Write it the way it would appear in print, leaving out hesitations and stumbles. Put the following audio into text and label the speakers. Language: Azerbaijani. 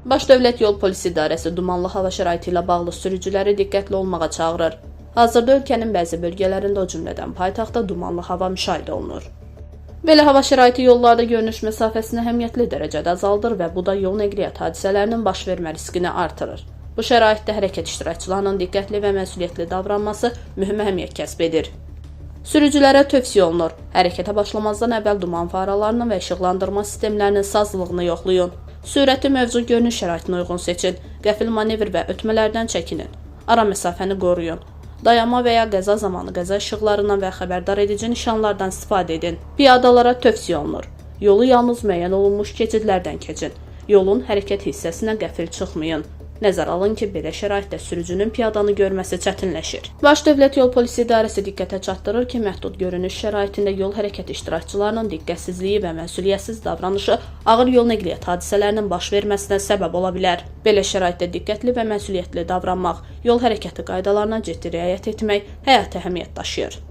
Speaker 1: Baş Dövlət Yol Polisi İdarəsi dumanlı hava şəraiti ilə bağlı sürücüləri diqqətli olmağa çağırır. Hazırda ölkənin bəzi bölgələrində, o cümlədən paytaxtda dumanlı hava müşahidə olunur. Belə hava şəraiti yollarda görünüş məsafəsini əhəmiyyətli dərəcədə azaldır və bu da yol nəqliyyat hadisələrinin baş vermə riskini artırır. Bu şəraitdə hərəkət iştirakçılarının diqqətli və məsuliyyətli davranması mühüm əhəmiyyət kəsb edir. Sürücülərə tövsiyə olunur: hərəkətə başlamazdan əvvəl duman faralarının və işıqlandırma sistemlərinin sazlığını yoxlayın. Sürəti mövcud görünüş şəraitinə uyğun seçin. Qəfil manevr və ötmələrdən çəkinin. Ara məsafəni qoruyun. Dayanma və ya qəza zamanı qəza işıqlarından və xəbərdar edici nişanlardan istifadə edin. Piyadalara tövsiyə olunur: yolu yalnız müəyyən olunmuş keçidlərdən keçin. Yolun hərəkət hissəsinə qəfil çıxmayın. Nəzərə alın ki, belə şəraitdə sürücünün piyadanı görməsi çətinləşir. Baş Dövlət Yol Polisi İdarəsi diqqətə çatdırır ki, məhdud görünüş şəraitində yol hərəkət iştirakçılarının diqqətsizliyi və məsuliyyətsiz davranışı ağır yol nəqliyyat hadisələrinin baş verməsinə səbəb ola bilər. Belə şəraitdə diqqətli və məsuliyyətli davranmaq, yol hərəkəti qaydalarına ciddi riayət etmək həyati əhəmiyyət daşıyır.